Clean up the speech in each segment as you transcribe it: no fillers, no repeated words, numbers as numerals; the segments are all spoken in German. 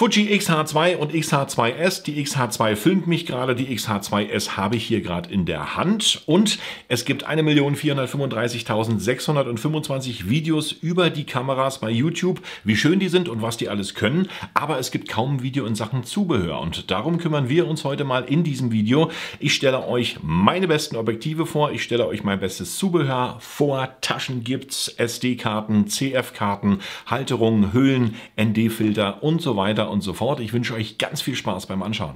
Fuji X-H2 und X-H2S. Die X-H2 filmt mich gerade, die X-H2S habe ich hier gerade in der Hand und es gibt 1.435.625 Videos über die Kameras bei YouTube, wie schön die sind und was die alles können, aber es gibt kaum ein Video in Sachen Zubehör und darum kümmern wir uns heute mal in diesem Video. Ich stelle euch meine besten Objektive vor, ich stelle euch mein bestes Zubehör vor, Taschen gibt's, SD-Karten, CF-Karten, Halterungen, Hüllen, ND-Filter und so weiter und so fort. Ich wünsche euch ganz viel Spaß beim Anschauen.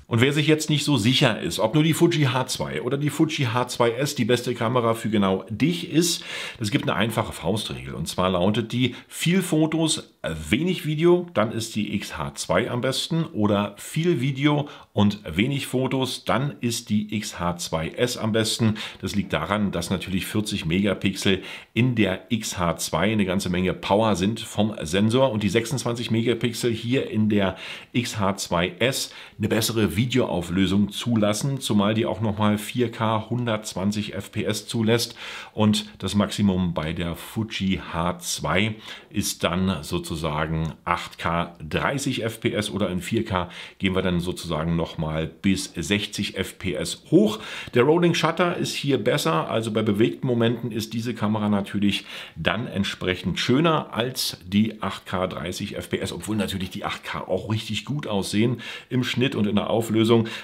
Und wer sich jetzt nicht so sicher ist, ob nur die Fuji H2 oder die Fuji H2S die beste Kamera für genau dich ist, es gibt eine einfache Faustregel. Und zwar lautet die: viel Fotos, wenig Video, dann ist die X-H2 am besten. Oder viel Video und wenig Fotos, dann ist die X-H2S am besten. Das liegt daran, dass natürlich 40 Megapixel in der X-H2 eine ganze Menge Power sind vom Sensor und die 26 Megapixel hier in der X-H2S eine bessere Videoauflösung zulassen, zumal die auch nochmal 4K 120 FPS zulässt und das Maximum bei der Fuji H2 ist dann sozusagen 8K 30 FPS oder in 4K gehen wir dann sozusagen nochmal bis 60 FPS hoch. Der Rolling Shutter ist hier besser, also bei bewegten Momenten ist diese Kamera natürlich dann entsprechend schöner als die 8K 30 FPS, obwohl natürlich die 8K auch richtig gut aussehen im Schnitt und in der Auflösung.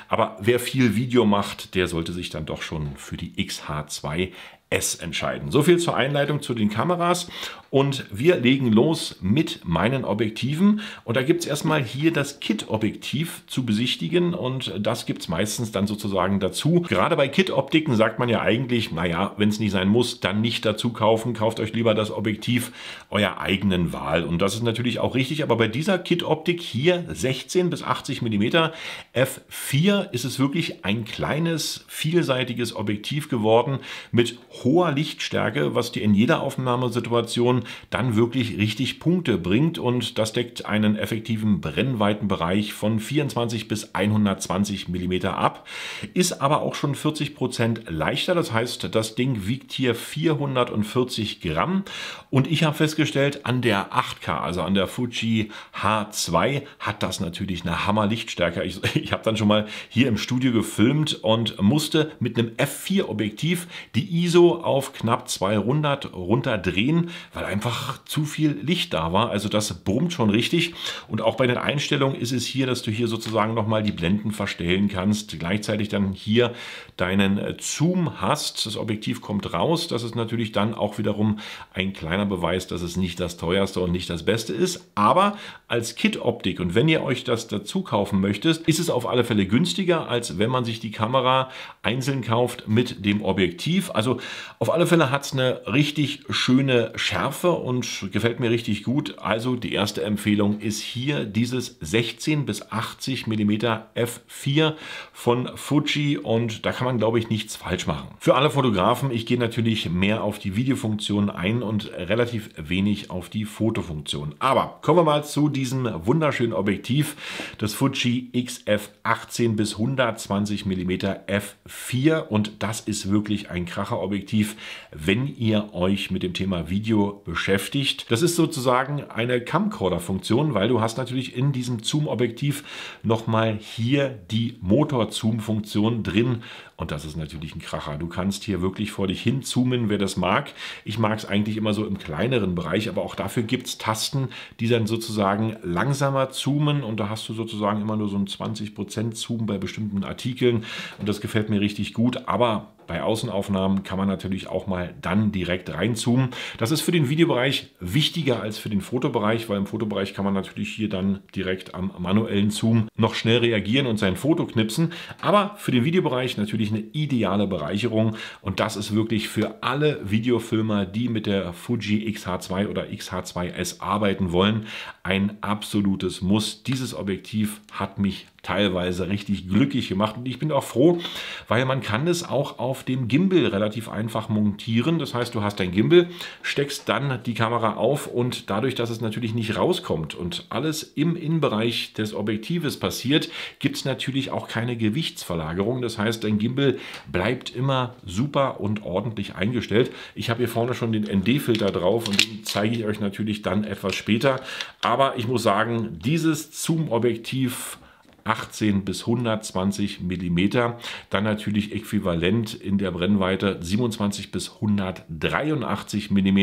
Aber wer viel Video macht, der sollte sich dann doch schon für die X-H2S entscheiden. So viel zur Einleitung zu den Kameras und wir legen los mit meinen Objektiven und da gibt es erstmal hier das Kit-Objektiv zu besichtigen und das gibt es meistens dann sozusagen dazu. Gerade bei Kit-Optiken sagt man ja eigentlich, naja, wenn es nicht sein muss, dann nicht dazu kaufen, kauft euch lieber das Objektiv eurer eigenen Wahl und das ist natürlich auch richtig, aber bei dieser Kit-Optik hier 16 bis 80 mm f4 ist es wirklich ein kleines, vielseitiges Objektiv geworden mit hoher Lichtstärke, was dir in jeder Aufnahmesituation dann wirklich richtig Punkte bringt und das deckt einen effektiven Brennweitenbereich von 24 bis 120 mm ab, ist aber auch schon 40% leichter, das heißt, das Ding wiegt hier 440 Gramm und ich habe festgestellt, an der 8K, also an der Fuji H2 hat das natürlich eine Hammer-Lichtstärke. Ich habe dann schon mal hier im Studio gefilmt und musste mit einem F4-Objektiv die ISO auf knapp 200 runterdrehen, weil einfach zu viel Licht da war. Also das brummt schon richtig. Und auch bei den Einstellungen ist es hier, dass du hier sozusagen nochmal die Blenden verstellen kannst. Gleichzeitig dann hier deinen Zoom hast. Das Objektiv kommt raus. Das ist natürlich dann auch wiederum ein kleiner Beweis, dass es nicht das teuerste und nicht das Beste ist. Aber als Kit-Optik und wenn ihr euch das dazu kaufen möchtet, ist es auf alle Fälle günstiger, als wenn man sich die Kamera einzeln kauft mit dem Objektiv. Also auf alle Fälle hat es eine richtig schöne Schärfe und gefällt mir richtig gut. Also die erste Empfehlung ist hier dieses 16 bis 80 mm f4 von Fuji und da kann man, glaube ich, nichts falsch machen. Für alle Fotografen, ich gehe natürlich mehr auf die Videofunktion ein und relativ wenig auf die Fotofunktion. Aber kommen wir mal zu diesem wunderschönen Objektiv, das Fuji XF18 bis 120 mm f4 und das ist wirklich ein Kracher-Objektiv, wenn ihr euch mit dem Thema Video beschäftigt. Das ist sozusagen eine Camcorder-Funktion, weil du hast natürlich in diesem Zoom-Objektiv nochmal hier die Motor-Zoom-Funktion drin und das ist natürlich ein Kracher. Du kannst hier wirklich vor dich hin zoomen, wer das mag. Ich mag es eigentlich immer so im kleineren Bereich, aber auch dafür gibt es Tasten, die dann sozusagen langsamer zoomen und da hast du sozusagen immer nur so ein 20% Zoom bei bestimmten Artikeln und das gefällt mir richtig gut, aber bei Außenaufnahmen kann man natürlich auch mal dann direkt reinzoomen. Das ist für den Videobereich wichtiger als für den Fotobereich, weil im Fotobereich kann man natürlich hier dann direkt am manuellen Zoom noch schnell reagieren und sein Foto knipsen. Aber für den Videobereich natürlich eine ideale Bereicherung und das ist wirklich für alle Videofilmer, die mit der Fuji X-H2 oder X-H2S arbeiten wollen, ein absolutes Muss. Dieses Objektiv hat mich teilweise richtig glücklich gemacht und ich bin auch froh, weil man kann es auch auf auf dem Gimbal relativ einfach montieren. Das heißt, du hast dein Gimbal, steckst dann die Kamera auf und dadurch, dass es natürlich nicht rauskommt und alles im Innenbereich des Objektives passiert, gibt es natürlich auch keine Gewichtsverlagerung. Das heißt, dein Gimbal bleibt immer super und ordentlich eingestellt. Ich habe hier vorne schon den ND-Filter drauf und den zeige ich euch natürlich dann etwas später. Aber ich muss sagen, dieses Zoom-Objektiv 18 bis 120 mm, dann natürlich äquivalent in der Brennweite 27 bis 183 mm,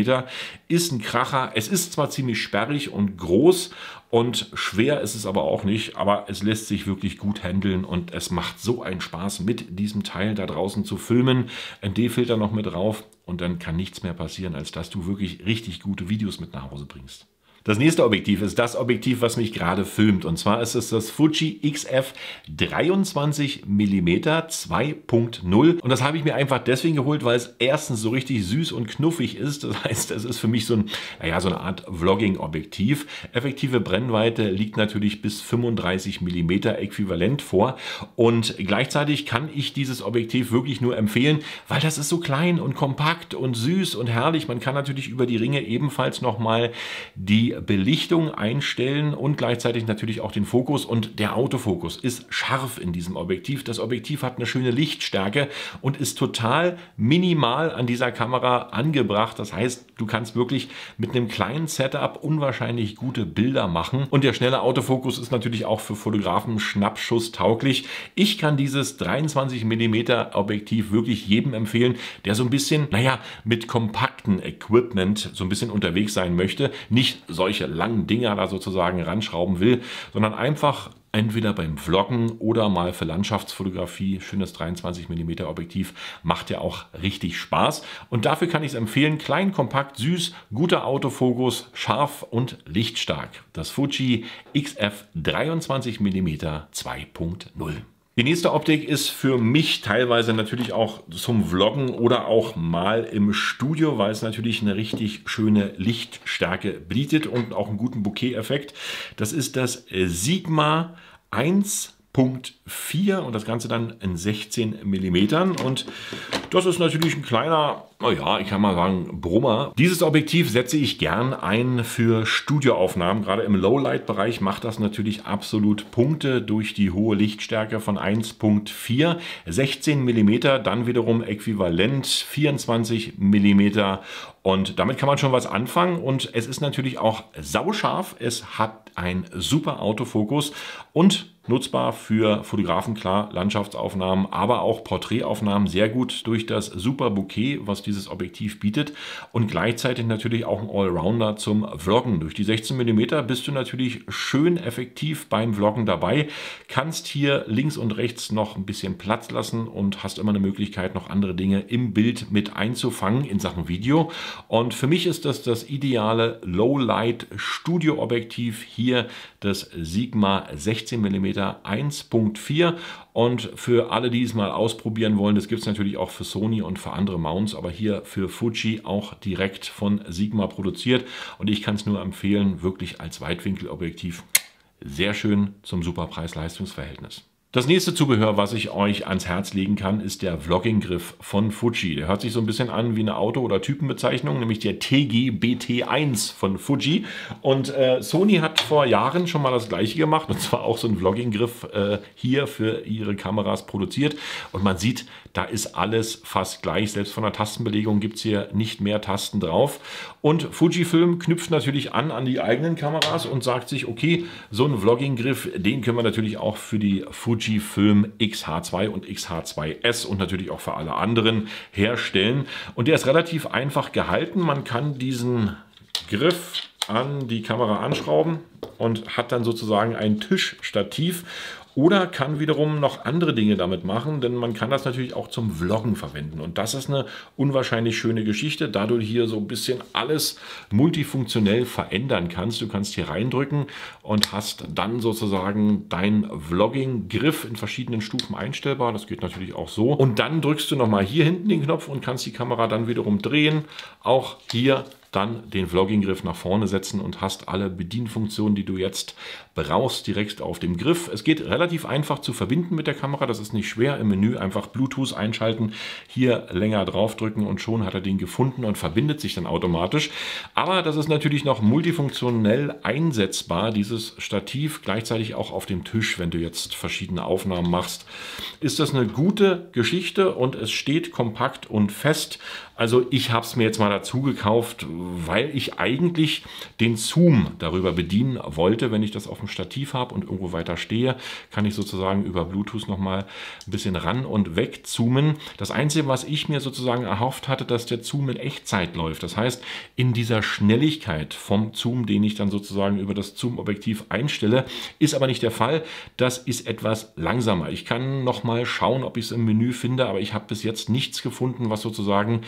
ist ein Kracher. Es ist zwar ziemlich sperrig und groß und schwer ist es aber auch nicht, aber es lässt sich wirklich gut handeln und es macht so einen Spaß, mit diesem Teil da draußen zu filmen. ND-Filter noch mit drauf und dann kann nichts mehr passieren, als dass du wirklich richtig gute Videos mit nach Hause bringst. Das nächste Objektiv ist das Objektiv, was mich gerade filmt. Und zwar ist es das Fuji XF 23 mm 2.0. Und das habe ich mir einfach deswegen geholt, weil es erstens so richtig süß und knuffig ist. Das heißt, es ist für mich so eine Art Vlogging-Objektiv. Effektive Brennweite liegt natürlich bis 35 mm äquivalent vor. Und gleichzeitig kann ich dieses Objektiv wirklich nur empfehlen, weil das ist so klein und kompakt und süß und herrlich. Man kann natürlich über die Ringe ebenfalls nochmal die Belichtung einstellen und gleichzeitig natürlich auch den Fokus, und der Autofokus ist scharf in diesem Objektiv. Das Objektiv hat eine schöne Lichtstärke und ist total minimal an dieser Kamera angebracht. Das heißt, du kannst wirklich mit einem kleinen Setup unwahrscheinlich gute Bilder machen, und der schnelle Autofokus ist natürlich auch für Fotografen schnappschuss tauglich. Ich kann dieses 23 mm Objektiv wirklich jedem empfehlen, der so ein bisschen, mit kompakten Equipment so ein bisschen unterwegs sein möchte, nicht solche langen Dinger da sozusagen ranschrauben will, sondern einfach entweder beim Vloggen oder mal für Landschaftsfotografie. Schönes 23 mm Objektiv macht ja auch richtig Spaß. Und dafür kann ich es empfehlen. Klein, kompakt, süß, guter Autofokus, scharf und lichtstark. Das Fuji XF 23 mm 2.0. Die nächste Optik ist für mich teilweise natürlich auch zum Vloggen oder auch mal im Studio, weil es natürlich eine richtig schöne Lichtstärke bietet und auch einen guten Bokeh-Effekt. Das ist das Sigma 1.4 und das Ganze dann in 16 mm. Und das ist natürlich ein kleiner, ich kann mal sagen, Brummer. Dieses Objektiv setze ich gern ein für Studioaufnahmen. Gerade im Lowlight-Bereich macht das natürlich absolut Punkte durch die hohe Lichtstärke von 1.4. 16 mm, dann wiederum äquivalent 24 mm. Und damit kann man schon was anfangen, und es ist natürlich auch sauscharf. Es hat einen super Autofokus und nutzbar für Fotografen, klar, Landschaftsaufnahmen, aber auch Porträtaufnahmen sehr gut durch das super Bokeh, was dieses Objektiv bietet, und gleichzeitig natürlich auch ein Allrounder zum Vloggen. Durch die 16 mm bist du natürlich schön effektiv beim Vloggen dabei, kannst hier links und rechts noch ein bisschen Platz lassen und hast immer eine Möglichkeit, noch andere Dinge im Bild mit einzufangen in Sachen Video. Und für mich ist das ideale Lowlight-Studio-Objektiv hier, das Sigma 16 mm 1.4, und für alle, die es mal ausprobieren wollen, das gibt es natürlich auch für Sony und für andere Mounts, aber hier für Fuji auch direkt von Sigma produziert, und ich kann es nur empfehlen, wirklich als Weitwinkelobjektiv sehr schön zum super Preis-Leistungs-Verhältnis. Das nächste Zubehör, was ich euch ans Herz legen kann, ist der Vlogging-Griff von Fuji. Der hört sich so ein bisschen an wie eine Auto- oder Typenbezeichnung, nämlich der TG-BT1 von Fuji. Und Sony hat vor Jahren schon mal das gleiche gemacht, und zwar auch so einen Vlogging-Griff hier für ihre Kameras produziert. Und man sieht, da ist alles fast gleich. Selbst von der Tastenbelegung gibt es hier nicht mehr Tasten drauf. Und Fujifilm knüpft natürlich an die eigenen Kameras und sagt sich, okay, so einen Vlogging-Griff, den können wir natürlich auch für die Fujifilm X-H2 und X-H2S und natürlich auch für alle anderen herstellen. Und der ist relativ einfach gehalten. Man kann diesen Griff an die Kamera anschrauben und hat dann sozusagen ein Tischstativ. Oder kann wiederum noch andere Dinge damit machen, denn man kann das natürlich auch zum Vloggen verwenden. Und das ist eine unwahrscheinlich schöne Geschichte, da du hier so ein bisschen alles multifunktionell verändern kannst. Du kannst hier reindrücken und hast dann sozusagen deinen Vlogging-Griff in verschiedenen Stufen einstellbar. Das geht natürlich auch so. Und dann drückst du nochmal hier hinten den Knopf und kannst die Kamera dann wiederum drehen. Auch hier dann den Vlogging-Griff nach vorne setzen und hast alle Bedienfunktionen, die du jetzt brauchst, direkt auf dem Griff. Es geht relativ einfach zu verbinden mit der Kamera, das ist nicht schwer. Im Menü einfach Bluetooth einschalten, hier länger draufdrücken und schon hat er den gefunden und verbindet sich dann automatisch. Aber das ist natürlich noch multifunktionell einsetzbar, dieses Stativ, gleichzeitig auch auf dem Tisch, wenn du jetzt verschiedene Aufnahmen machst. Ist das eine gute Geschichte und es steht kompakt und fest. Also ich habe es mir jetzt mal dazu gekauft, weil ich eigentlich den Zoom darüber bedienen wollte. Wenn ich das auf dem Stativ habe und irgendwo weiter stehe, kann ich sozusagen über Bluetooth nochmal ein bisschen ran und weg zoomen. Das Einzige, was ich mir sozusagen erhofft hatte, dass der Zoom in Echtzeit läuft. Das heißt, in dieser Schnelligkeit vom Zoom, den ich dann sozusagen über das Zoom-Objektiv einstelle, ist aber nicht der Fall. Das ist etwas langsamer. Ich kann nochmal schauen, ob ich es im Menü finde, aber ich habe bis jetzt nichts gefunden, was sozusagen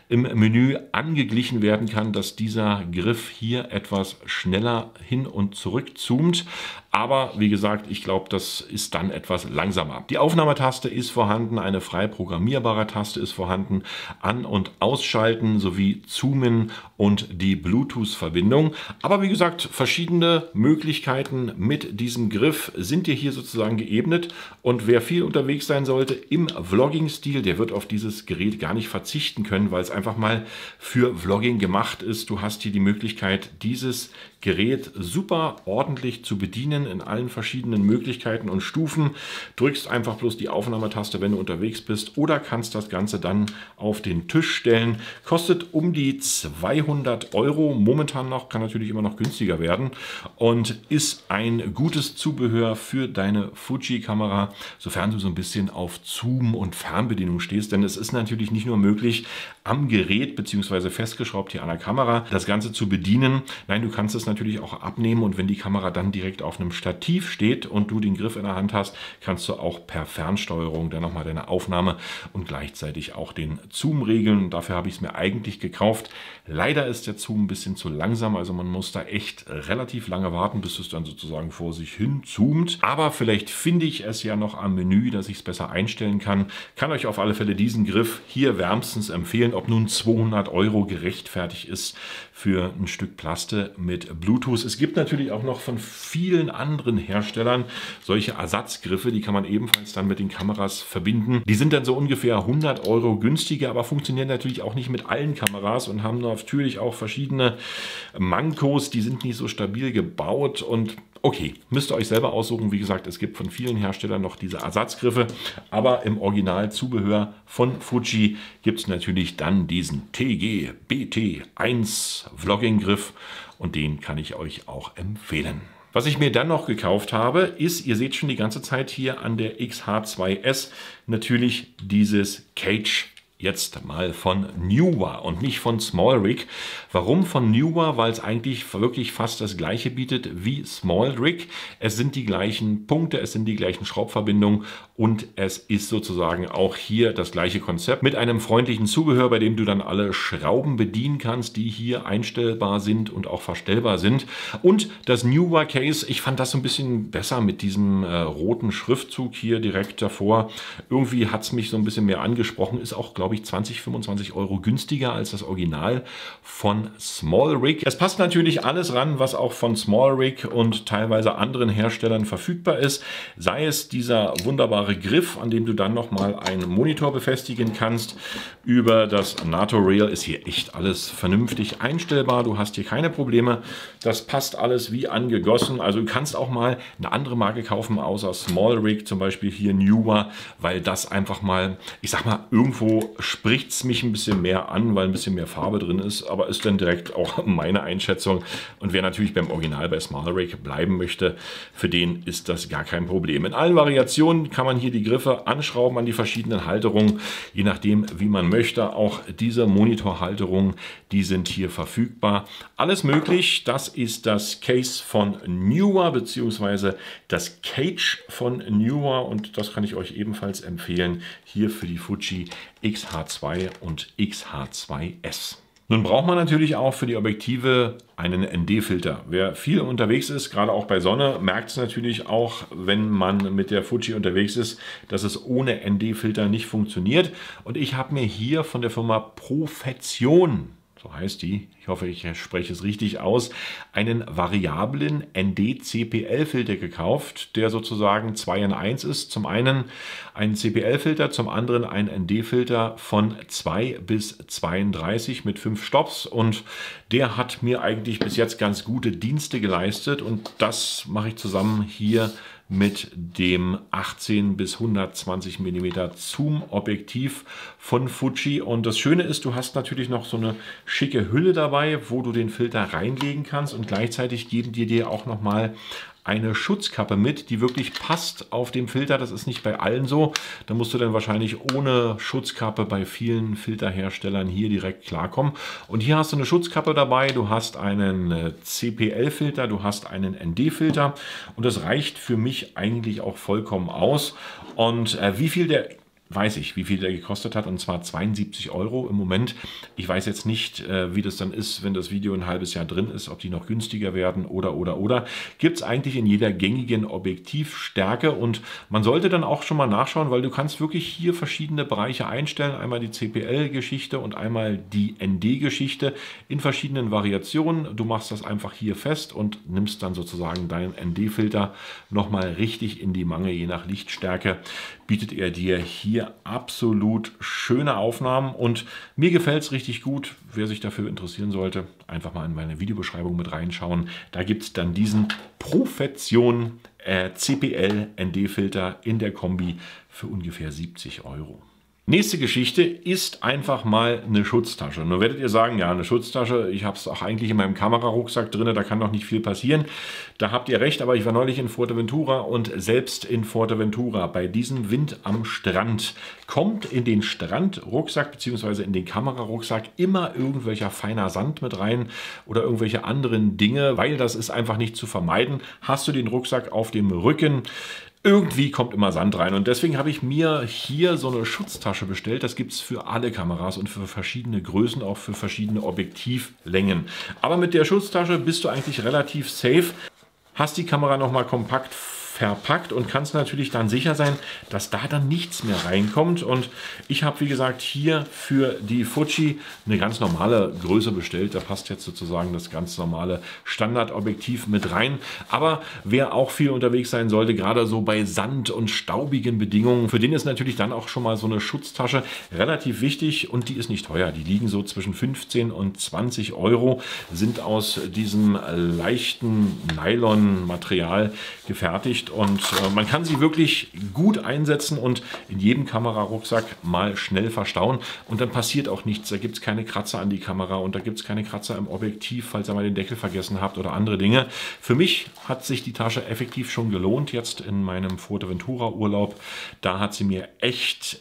im Menü angeglichen werden kann, dass dieser Griff hier etwas schneller hin und zurück zoomt. Aber wie gesagt, ich glaube, das ist dann etwas langsamer. Die Aufnahmetaste ist vorhanden, eine frei programmierbare Taste ist vorhanden, An- und Ausschalten sowie Zoomen und die Bluetooth-Verbindung. Aber wie gesagt, verschiedene Möglichkeiten mit diesem Griff sind dir hier sozusagen geebnet. Und wer viel unterwegs sein sollte im Vlogging-Stil, der wird auf dieses Gerät gar nicht verzichten können, weil es einfach mal für Vlogging gemacht ist. Du hast hier die Möglichkeit, dieses Gerät super ordentlich zu bedienen in allen verschiedenen Möglichkeiten und Stufen. Drückst einfach bloß die Aufnahmetaste, wenn du unterwegs bist, oder kannst das Ganze dann auf den Tisch stellen. Kostet um die 200 Euro, momentan noch, kann natürlich immer noch günstiger werden und ist ein gutes Zubehör für deine Fuji-Kamera, sofern du so ein bisschen auf Zoom und Fernbedienung stehst, denn es ist natürlich nicht nur möglich, am Gerät bzw. festgeschraubt hier an der Kamera das Ganze zu bedienen. Nein, du kannst es natürlich auch abnehmen und wenn die Kamera dann direkt auf einem Stativ steht und du den Griff in der Hand hast, kannst du auch per Fernsteuerung dann nochmal deine Aufnahme und gleichzeitig auch den Zoom regeln. Dafür habe ich es mir eigentlich gekauft. Leider ist der Zoom ein bisschen zu langsam, also man muss da echt relativ lange warten, bis es dann sozusagen vor sich hin zoomt. Aber vielleicht finde ich es ja noch am Menü, dass ich es besser einstellen kann. Kann euch auf alle Fälle diesen Griff hier wärmstens empfehlen, ob nun 200 Euro gerechtfertigt ist für ein Stück Plaste mit Bluetooth. Es gibt natürlich auch noch von vielen anderen Herstellern solche Ersatzgriffe, die kann man ebenfalls dann mit den Kameras verbinden. Die sind dann so ungefähr 100 Euro günstiger, aber funktionieren natürlich auch nicht mit allen Kameras und haben natürlich auch verschiedene Mankos, die sind nicht so stabil gebaut und okay, müsst ihr euch selber aussuchen. Wie gesagt, es gibt von vielen Herstellern noch diese Ersatzgriffe, aber im Originalzubehör von Fuji gibt es natürlich dann diesen TG BT1 Vlogging-Griff und den kann ich euch auch empfehlen. Was ich mir dann noch gekauft habe, ist, ihr seht schon die ganze Zeit hier an der XH2S, natürlich dieses Cage. Jetzt mal von Neewer und nicht von SmallRig. Warum von Neewer? Weil es eigentlich wirklich fast das gleiche bietet wie SmallRig. Es sind die gleichen Punkte, es sind die gleichen Schraubverbindungen und es ist sozusagen auch hier das gleiche Konzept mit einem freundlichen Zubehör, bei dem du dann alle Schrauben bedienen kannst, die hier einstellbar sind und auch verstellbar sind. Und das Neewer Case, ich fand das so ein bisschen besser mit diesem roten Schriftzug hier direkt davor. Irgendwie hat es mich so ein bisschen mehr angesprochen, ist auch, glaube ich, 20, 25 Euro günstiger als das Original von SmallRig. Es passt natürlich alles ran, was auch von SmallRig und teilweise anderen Herstellern verfügbar ist. Sei es dieser wunderbare Griff, an dem du dann nochmal einen Monitor befestigen kannst. Über das NATO Rail ist hier echt alles vernünftig einstellbar. Du hast hier keine Probleme. Das passt alles wie angegossen. Also du kannst auch mal eine andere Marke kaufen, außer SmallRig, zum Beispiel hier Neewer, weil das einfach mal, ich sag mal, irgendwo spricht es mich ein bisschen mehr an, weil ein bisschen mehr Farbe drin ist, aber ist dann direkt auch meine Einschätzung. Und wer natürlich beim Original bei SmallRig bleiben möchte, für den ist das gar kein Problem. In allen Variationen kann man hier die Griffe anschrauben an die verschiedenen Halterungen, je nachdem wie man möchte. Auch diese Monitorhalterungen, die sind hier verfügbar. Alles möglich, das ist das Case von Neewer bzw. das Cage von Neewer und das kann ich euch ebenfalls empfehlen, hier für die Fuji XH2 und XH2S. Nun braucht man natürlich auch für die Objektive einen ND-Filter. Wer viel unterwegs ist, gerade auch bei Sonne, merkt es natürlich auch, wenn man mit der Fuji unterwegs ist, dass es ohne ND-Filter nicht funktioniert. Und ich habe mir hier von der Firma Profession, so heißt die, ich hoffe, ich spreche es richtig aus, einen variablen ND-CPL-Filter gekauft, der sozusagen 2 in 1 ist. Zum einen ein CPL-Filter, zum anderen ein ND-Filter von 2 bis 32 mit 5 Stops, und der hat mir eigentlich bis jetzt ganz gute Dienste geleistet, und das mache ich zusammen hier mit dem 18 bis 120 mm Zoom-Objektiv von Fuji. Und das Schöne ist, du hast natürlich noch so eine schicke Hülle dabei, wo du den Filter reinlegen kannst, und gleichzeitig geben die dir auch noch mal eine Schutzkappe mit, die wirklich passt auf dem Filter. Das ist nicht bei allen so. Da musst du dann wahrscheinlich ohne Schutzkappe bei vielen Filterherstellern hier direkt klarkommen. Und hier hast du eine Schutzkappe dabei. Du hast einen CPL-Filter, du hast einen ND-Filter, und das reicht für mich eigentlich auch vollkommen aus. Und wie viel der... weiß ich, wie viel der gekostet hat, und zwar 72 € im Moment. Ich weiß jetzt nicht, wie das dann ist, wenn das Video ein halbes Jahr drin ist, ob die noch günstiger werden oder. Gibt es eigentlich in jeder gängigen Objektivstärke, und man sollte dann auch schon mal nachschauen, weil du kannst wirklich hier verschiedene Bereiche einstellen. Einmal die CPL-Geschichte und einmal die ND-Geschichte in verschiedenen Variationen. Du machst das einfach hier fest und nimmst dann sozusagen deinen ND-Filter nochmal richtig in die Mangel, je nach Lichtstärke bietet er dir hier absolut schöne Aufnahmen, und mir gefällt es richtig gut. Wer sich dafür interessieren sollte, einfach mal in meine Videobeschreibung mit reinschauen. Da gibt es dann diesen Profession CPL ND-Filter in der Kombi für ungefähr 70 €. Nächste Geschichte ist einfach mal eine Schutztasche. Nun werdet ihr sagen, ja, eine Schutztasche, ich habe es auch eigentlich in meinem Kamerarucksack drin, da kann doch nicht viel passieren. Da habt ihr recht, aber ich war neulich in Fuerteventura, und selbst in Fuerteventura bei diesem Wind am Strand kommt in den Strandrucksack bzw. in den Kamerarucksack immer irgendwelcher feiner Sand mit rein oder irgendwelche anderen Dinge, weil das ist einfach nicht zu vermeiden. Hast du den Rucksack auf dem Rücken, irgendwie kommt immer Sand rein, und deswegen habe ich mir hier so eine Schutztasche bestellt. Das gibt es für alle Kameras und für verschiedene Größen, auch für verschiedene Objektivlängen. Aber mit der Schutztasche bist du eigentlich relativ safe. Hast die Kamera nochmal kompakt verpackt und kannst natürlich dann sicher sein, dass da dann nichts mehr reinkommt. Und ich habe, wie gesagt, hier für die Fuji eine ganz normale Größe bestellt. Da passt jetzt sozusagen das ganz normale Standardobjektiv mit rein. Aber wer auch viel unterwegs sein sollte, gerade so bei Sand und staubigen Bedingungen, für den ist natürlich dann auch schon mal so eine Schutztasche relativ wichtig, und die ist nicht teuer. Die liegen so zwischen 15 und 20 €, sind aus diesem leichten Nylon-Material gefertigt, und man kann sie wirklich gut einsetzen und in jedem Kamerarucksack mal schnell verstauen, und dann passiert auch nichts. Da gibt es keine Kratzer an die Kamera, und da gibt es keine Kratzer im Objektiv, falls ihr mal den Deckel vergessen habt oder andere Dinge. Für mich hat sich die Tasche effektiv schon gelohnt, jetzt in meinem Fuerteventura-Urlaub. Da hat sie mir echt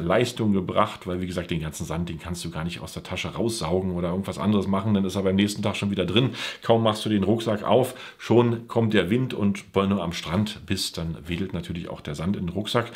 Leistung gebracht, weil, wie gesagt, den ganzen Sand, den kannst du gar nicht aus der Tasche raussaugen oder irgendwas anderes machen, dann ist er beim nächsten Tag schon wieder drin. Kaum machst du den Rucksack auf, schon kommt der Wind, und wenn du am Strand bist, dann wedelt natürlich auch der Sand in den Rucksack.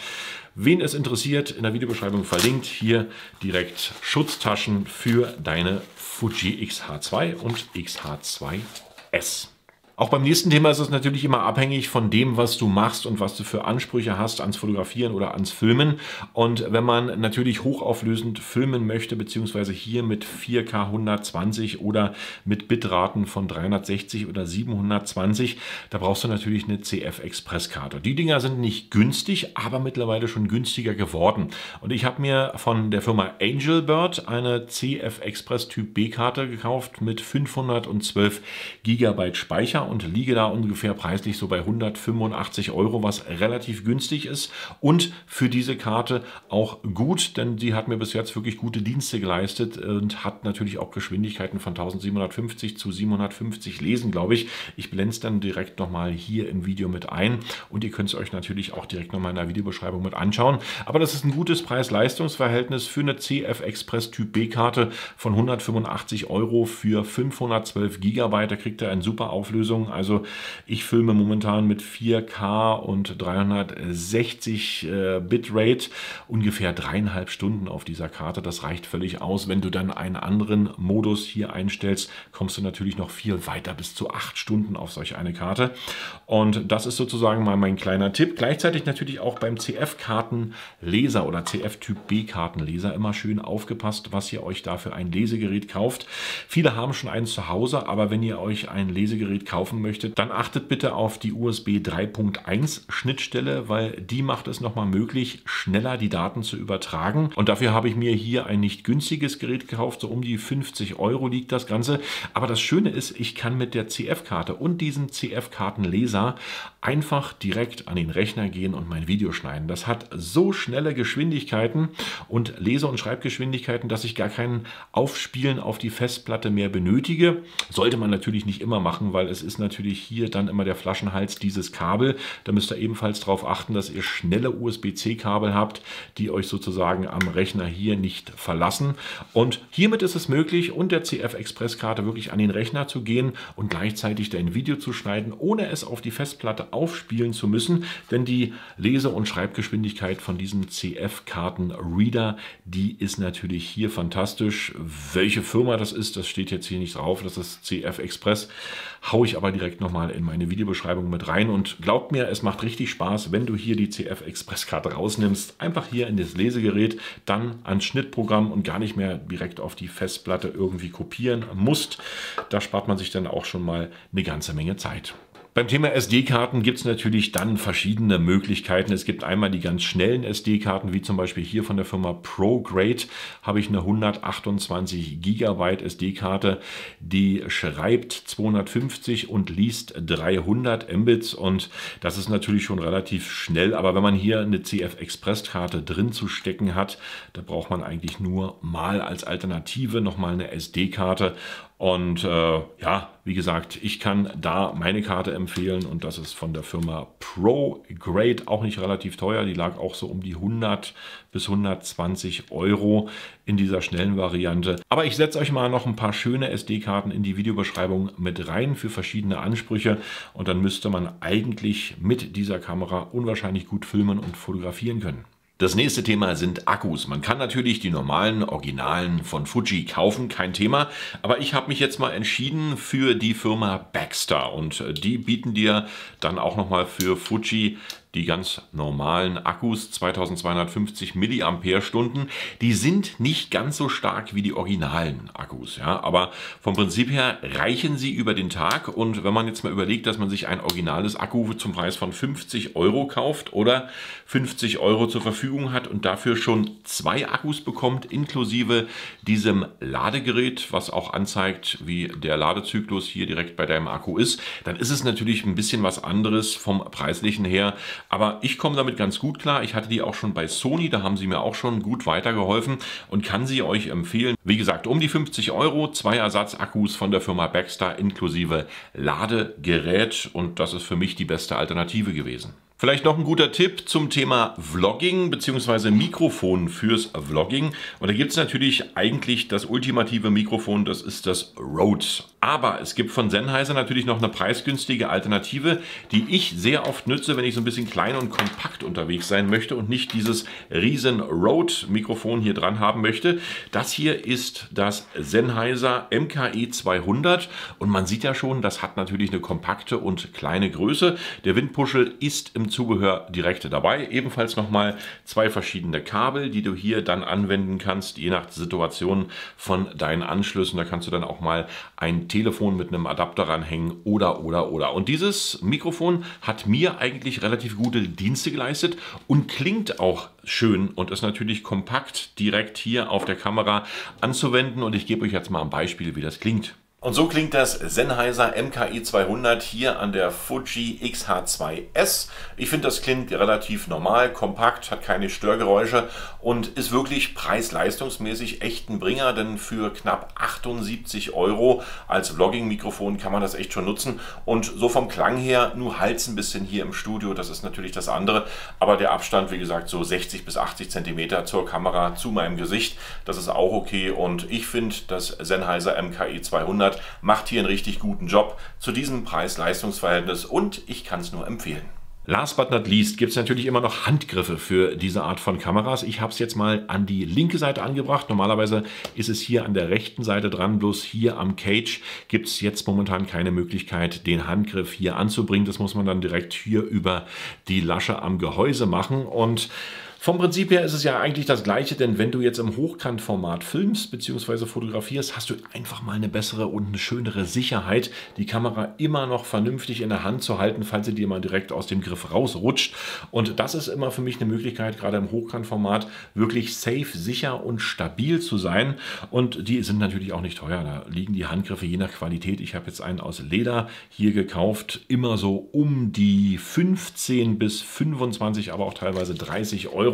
Wen es interessiert, in der Videobeschreibung verlinkt, hier direkt Schutztaschen für deine Fuji X-H2 und X-H2S. Auch beim nächsten Thema ist es natürlich immer abhängig von dem, was du machst und was du für Ansprüche hast ans Fotografieren oder ans Filmen. Und wenn man natürlich hochauflösend filmen möchte, beziehungsweise hier mit 4K 120 oder mit Bitraten von 360 oder 720, da brauchst du natürlich eine CF Express Karte. Die Dinger sind nicht günstig, aber mittlerweile schon günstiger geworden. Und ich habe mir von der Firma Angelbird eine CF Express Typ B Karte gekauft mit 512 GB Speicher und liege da ungefähr preislich so bei 185 €, was relativ günstig ist und für diese Karte auch gut, denn sie hat mir bis jetzt wirklich gute Dienste geleistet und hat natürlich auch Geschwindigkeiten von 1750 zu 750 lesen, glaube ich. Ich blende es dann direkt nochmal hier im Video mit ein, und ihr könnt es euch natürlich auch direkt nochmal in der Videobeschreibung mit anschauen. Aber das ist ein gutes Preis-Leistungs-Verhältnis für eine CF Express Typ B Karte von 185 € für 512 GB. Da kriegt ihr eine super Auflösung. Leistung. Also ich filme momentan mit 4K und 360 Bitrate ungefähr 3,5 Stunden auf dieser Karte. Das reicht völlig aus. Wenn du dann einen anderen Modus hier einstellst, kommst du natürlich noch viel weiter, bis zu 8 Stunden auf solch eine Karte. Und das ist sozusagen mal mein kleiner Tipp. Gleichzeitig natürlich auch beim CF-Kartenleser oder CF-Typ B-Kartenleser immer schön aufgepasst, was ihr euch da für ein Lesegerät kauft. Viele haben schon eins zu Hause, aber wenn ihr euch ein Lesegerät kaufen möchtet, dann achtet bitte auf die USB 3.1 Schnittstelle, weil die macht es nochmal möglich, schneller die Daten zu übertragen. Und dafür habe ich mir hier ein nicht günstiges Gerät gekauft, so um die 50 € liegt das Ganze. Aber das Schöne ist, ich kann mit der CF-Karte und diesem CF-Kartenleser einfach direkt an den Rechner gehen und mein Video schneiden. Das hat so schnelle Geschwindigkeiten und Lese- und Schreibgeschwindigkeiten, dass ich gar kein Aufspielen auf die Festplatte mehr benötige. Sollte man natürlich nicht immer machen, weil es ist natürlich hier dann immer der Flaschenhals dieses Kabel. Da müsst ihr ebenfalls darauf achten, dass ihr schnelle USB-C-Kabel habt, die euch sozusagen am Rechner hier nicht verlassen. Und hiermit ist es möglich, und der CF-Express-Karte wirklich an den Rechner zu gehen und gleichzeitig ein Video zu schneiden, ohne es auf die Festplatte aufspielen zu müssen, denn die Lese- und Schreibgeschwindigkeit von diesem CF-Karten-Reader, die ist natürlich hier fantastisch. Welche Firma das ist, das steht jetzt hier nicht drauf, das ist CF Express, haue ich aber direkt nochmal in meine Videobeschreibung mit rein und glaubt mir, es macht richtig Spaß, wenn du hier die CF Express-Karte rausnimmst, einfach hier in das Lesegerät, dann ans Schnittprogramm und gar nicht mehr direkt auf die Festplatte irgendwie kopieren musst. Da spart man sich dann auch schon mal eine ganze Menge Zeit. Beim Thema SD-Karten gibt es natürlich dann verschiedene Möglichkeiten. Es gibt einmal die ganz schnellen SD-Karten, wie zum Beispiel hier von der Firma ProGrade habe ich eine 128 GB SD-Karte, die schreibt 250 und liest 300 Mbits und das ist natürlich schon relativ schnell, aber wenn man hier eine CF-Express-Karte drin zu stecken hat, da braucht man eigentlich nur mal als Alternative nochmal eine SD-Karte. Und ja, wie gesagt, ich kann da meine Karte empfehlen und das ist von der Firma ProGrade, auch nicht relativ teuer. Die lag auch so um die 100 bis 120 € in dieser schnellen Variante. Aber ich setze euch mal noch ein paar schöne SD-Karten in die Videobeschreibung mit rein für verschiedene Ansprüche und dann müsste man eigentlich mit dieser Kamera unwahrscheinlich gut filmen und fotografieren können. Das nächste Thema sind Akkus. Man kann natürlich die normalen Originalen von Fuji kaufen, kein Thema. Aber ich habe mich jetzt mal entschieden für die Firma Baxter und die bieten dir dann auch nochmal für Fuji die ganz normalen Akkus, 2250 mAh. Die sind nicht ganz so stark wie die originalen Akkus, ja, aber vom Prinzip her reichen sie über den Tag. Und wenn man jetzt mal überlegt, dass man sich ein originales Akku zum Preis von 50 € kauft oder 50 € zur Verfügung hat und dafür schon 2 Akkus bekommt, inklusive diesem Ladegerät, was auch anzeigt, wie der Ladezyklus hier direkt bei deinem Akku ist, dann ist es natürlich ein bisschen was anderes vom Preislichen her. Aber ich komme damit ganz gut klar. Ich hatte die auch schon bei Sony, da haben sie mir auch schon gut weitergeholfen und kann sie euch empfehlen. Wie gesagt, um die 50 €, 2 Ersatzakkus von der Firma Baxter inklusive Ladegerät und das ist für mich die beste Alternative gewesen. Vielleicht noch ein guter Tipp zum Thema Vlogging bzw. Mikrofon fürs Vlogging. Und da gibt es natürlich eigentlich das ultimative Mikrofon, das ist das Rode. Aber es gibt von Sennheiser natürlich noch eine preisgünstige Alternative, die ich sehr oft nutze, wenn ich so ein bisschen klein und kompakt unterwegs sein möchte und nicht dieses riesen Rode-Mikrofon hier dran haben möchte. Das hier ist das Sennheiser MKE 200 und man sieht ja schon, das hat natürlich eine kompakte und kleine Größe. Der Windpuschel ist im Zubehör direkt dabei. Ebenfalls nochmal 2 verschiedene Kabel, die du hier dann anwenden kannst, je nach Situation von deinen Anschlüssen. Da kannst du dann auch mal ein Telefon mit einem Adapter ranhängen oder. Und dieses Mikrofon hat mir eigentlich relativ gute Dienste geleistet und klingt auch schön und ist natürlich kompakt direkt hier auf der Kamera anzuwenden. Und ich gebe euch jetzt mal ein Beispiel, wie das klingt. Und so klingt das Sennheiser MKE 200 hier an der Fuji X-H2S. Ich finde, das klingt relativ normal, kompakt, hat keine Störgeräusche und ist wirklich preis-leistungsmäßig echt ein Bringer, denn für knapp 78 € als Vlogging-Mikrofon kann man das echt schon nutzen. Und so vom Klang her, nur Hals ein bisschen hier im Studio, das ist natürlich das andere. Aber der Abstand, wie gesagt, so 60 bis 80 cm zur Kamera, zu meinem Gesicht, das ist auch okay. Und ich finde, das Sennheiser MKE 200 Monat, macht hier einen richtig guten Job zu diesem Preis-Leistungs-Verhältnis und ich kann es nur empfehlen. Last but not least gibt es natürlich immer noch Handgriffe für diese Art von Kameras. Ich habe es jetzt mal an die linke Seite angebracht. Normalerweise ist es hier an der rechten Seite dran, bloß hier am Cage gibt es jetzt momentan keine Möglichkeit, den Handgriff hier anzubringen. Das muss man dann direkt hier über die Lasche am Gehäuse machen und vom Prinzip her ist es ja eigentlich das Gleiche, denn wenn du jetzt im Hochkantformat filmst bzw. fotografierst, hast du einfach mal eine bessere und eine schönere Sicherheit, die Kamera immer noch vernünftig in der Hand zu halten, falls sie dir mal direkt aus dem Griff rausrutscht. Und das ist immer für mich eine Möglichkeit, gerade im Hochkantformat wirklich safe, sicher und stabil zu sein. Und die sind natürlich auch nicht teuer. Da liegen die Handgriffe je nach Qualität. Ich habe jetzt einen aus Leder hier gekauft, immer so um die 15 bis 25, aber auch teilweise 30 €.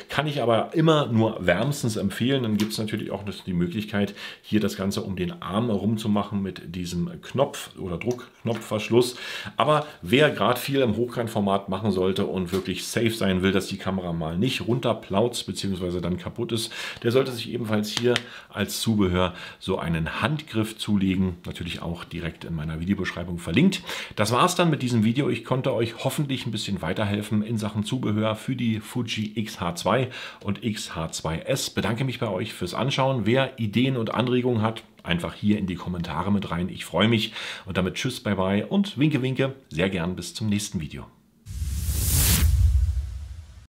Kann ich aber immer nur wärmstens empfehlen. Dann gibt es natürlich auch die Möglichkeit, hier das Ganze um den Arm herum zu machen mit diesem Knopf oder Druckknopfverschluss. Aber wer gerade viel im Hochkantformat machen sollte und wirklich safe sein will, dass die Kamera mal nicht runterplautzt bzw. dann kaputt ist, der sollte sich ebenfalls hier als Zubehör so einen Handgriff zulegen. Natürlich auch direkt in meiner Videobeschreibung verlinkt. Das war es dann mit diesem Video. Ich konnte euch hoffentlich ein bisschen weiterhelfen in Sachen Zubehör für die Fuji X-H2 und X-H2S. Bedanke mich bei euch fürs Anschauen. Wer Ideen und Anregungen hat, einfach hier in die Kommentare mit rein. Ich freue mich und damit tschüss, bye bye und winke, winke. Sehr gern bis zum nächsten Video.